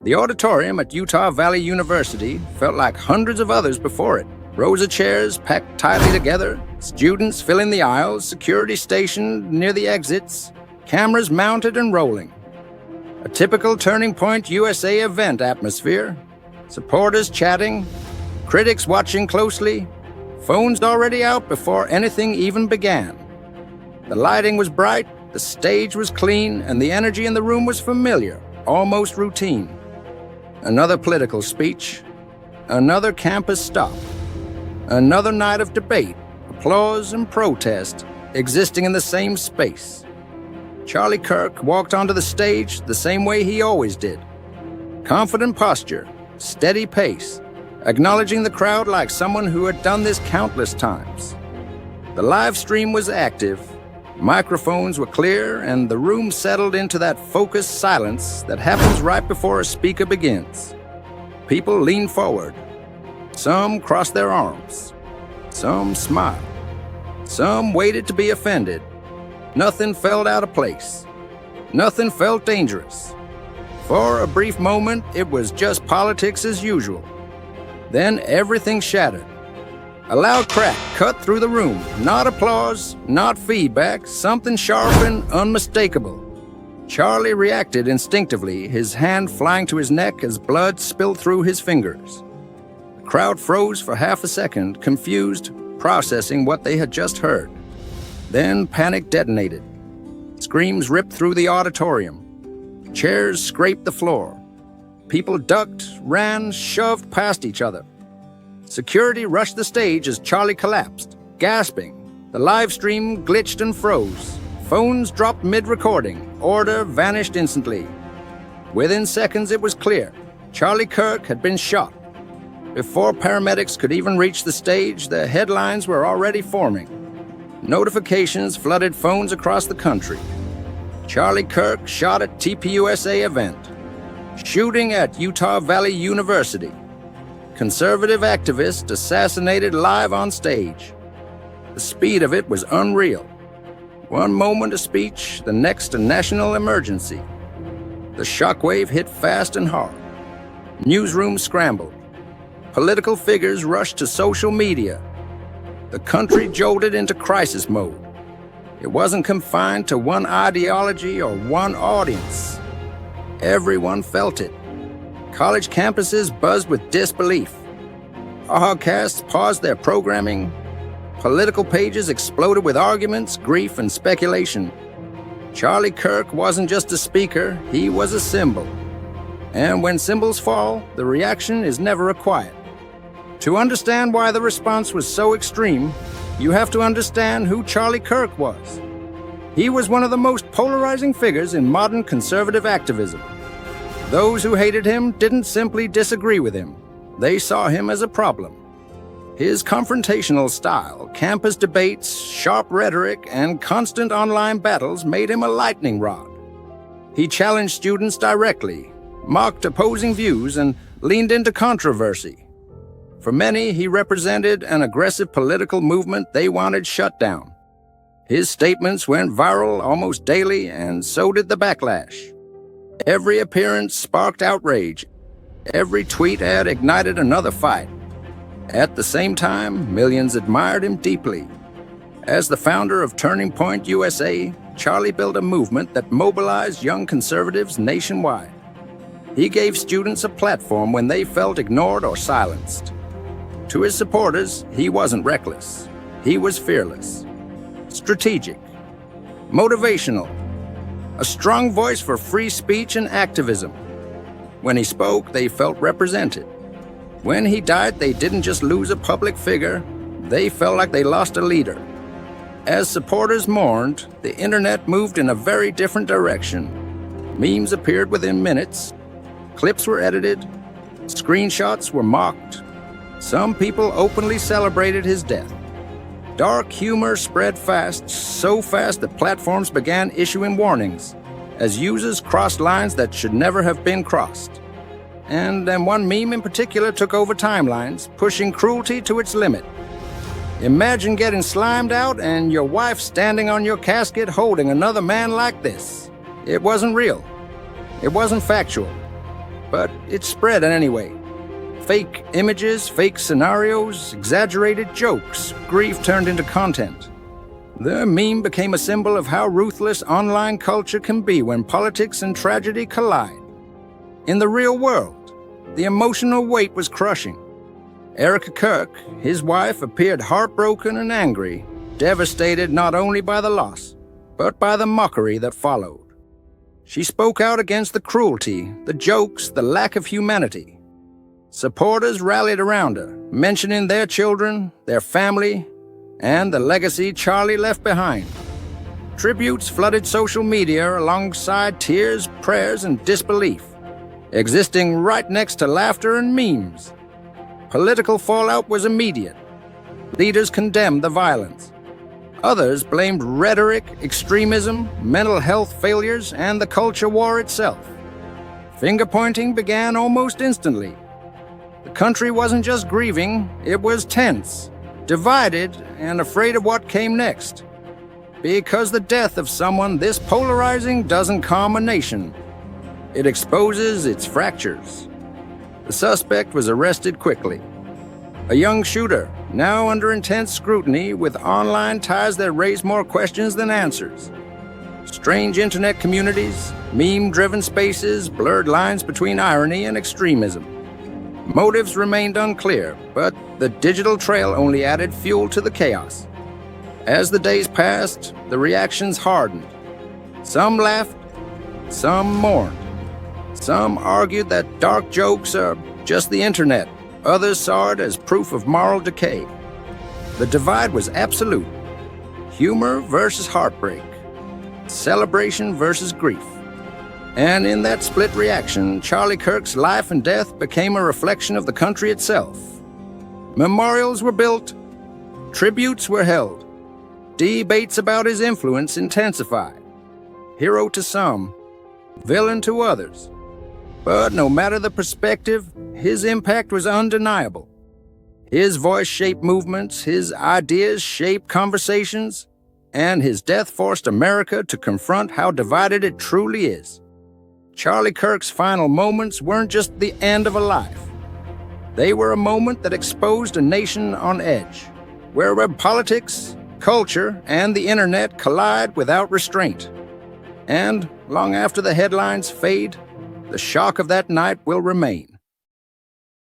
The auditorium at Utah Valley University felt like hundreds of others before it. Rows of chairs packed tightly together, students filling the aisles, security stationed near the exits, cameras mounted and rolling. A typical Turning Point USA event atmosphere. Supporters chatting, critics watching closely, phones already out before anything even began. The lighting was bright, the stage was clean, and the energy in the room was familiar, almost routine. Another political speech, another campus stop, another night of debate, applause, and protest existing in the same space. Charlie Kirk walked onto the stage the same way he always did. Confident posture, steady pace, acknowledging the crowd like someone who had done this countless times. The live stream was active, microphones were clear, and the room settled into that focused silence that happens right before a speaker begins. People leaned forward. Some crossed their arms. Some smiled. Some waited to be offended. Nothing felt out of place. Nothing felt dangerous. For a brief moment, it was just politics as usual. Then everything shattered. A loud crack cut through the room. Not applause, not feedback, something sharp and unmistakable. Charlie reacted instinctively, his hand flying to his neck as blood spilled through his fingers. The crowd froze for half a second, confused, processing what they had just heard. Then panic detonated. Screams ripped through the auditorium. Chairs scraped the floor. People ducked, ran, shoved past each other. Security rushed the stage as Charlie collapsed, gasping. The live stream glitched and froze. Phones dropped mid-recording. Order vanished instantly. Within seconds, it was clear. Charlie Kirk had been shot. Before paramedics could even reach the stage, the headlines were already forming. Notifications flooded phones across the country. Charlie Kirk shot at TPUSA event. Shooting at Utah Valley University. Conservative activist assassinated live on stage. The speed of it was unreal. One moment a speech, the next a national emergency. The shockwave hit fast and hard. Newsrooms scrambled. Political figures rushed to social media. The country jolted into crisis mode. It wasn't confined to one ideology or one audience. Everyone felt it. College campuses buzzed with disbelief. Podcasts paused their programming. Political pages exploded with arguments, grief, and speculation. Charlie Kirk wasn't just a speaker, he was a symbol. And when symbols fall, the reaction is never a quiet. To understand why the response was so extreme, you have to understand who Charlie Kirk was. He was one of the most polarizing figures in modern conservative activism. Those who hated him didn't simply disagree with him. They saw him as a problem. His confrontational style, campus debates, sharp rhetoric, and constant online battles made him a lightning rod. He challenged students directly, mocked opposing views, and leaned into controversy. For many, he represented an aggressive political movement they wanted shut down. His statements went viral almost daily, and so did the backlash. Every appearance sparked outrage. Every tweet ad ignited another fight. At the same time, millions admired him deeply. As the founder of Turning Point USA, Charlie built a movement that mobilized young conservatives nationwide. He gave students a platform when they felt ignored or silenced. To his supporters, he wasn't reckless. He was fearless, strategic, motivational, a strong voice for free speech and activism. When he spoke, they felt represented. When he died, they didn't just lose a public figure, they felt like they lost a leader. As supporters mourned, the internet moved in a very different direction. Memes appeared within minutes, clips were edited, screenshots were mocked. Some people openly celebrated his death. Dark humor spread fast, so fast that platforms began issuing warnings as users crossed lines that should never have been crossed. And then one meme in particular took over timelines, pushing cruelty to its limit. Imagine getting slimed out and your wife standing on your casket holding another man like this. It wasn't real. It wasn't factual. but it spread anyway. Fake images, fake scenarios, exaggerated jokes, grief turned into content. The meme became a symbol of how ruthless online culture can be when politics and tragedy collide. In the real world, the emotional weight was crushing. Charlie Kirk, his wife, appeared heartbroken and angry, devastated not only by the loss, but by the mockery that followed. She spoke out against the cruelty, the jokes, the lack of humanity. Supporters rallied around her, mentioning their children, their family, and the legacy Charlie left behind. Tributes flooded social media alongside tears, prayers, and disbelief, existing right next to laughter and memes. Political fallout was immediate. Leaders condemned the violence. Others blamed rhetoric, extremism, mental health failures, and the culture war itself. Finger-pointing began almost instantly. The country wasn't just grieving, it was tense, divided, and afraid of what came next. Because the death of someone this polarizing doesn't calm a nation. It exposes its fractures. The suspect was arrested quickly. A young shooter, now under intense scrutiny with online ties that raise more questions than answers. Strange internet communities, meme-driven spaces, blurred lines between irony and extremism. Motives remained unclear, but the digital trail only added fuel to the chaos. As the days passed, the reactions hardened. Some laughed, some mourned. Some argued that dark jokes are just the internet. Others saw it as proof of moral decay. The divide was absolute. Humor versus heartbreak. Celebration versus grief. And in that split reaction, Charlie Kirk's life and death became a reflection of the country itself. Memorials were built. Tributes were held. Debates about his influence intensified. Hero to some, villain to others. But no matter the perspective, his impact was undeniable. His voice shaped movements, his ideas shaped conversations, and his death forced America to confront how divided it truly is. Charlie Kirk's final moments weren't just the end of a life. They were a moment that exposed a nation on edge, where politics, culture, and the internet collide without restraint. And long after the headlines fade, the shock of that night will remain.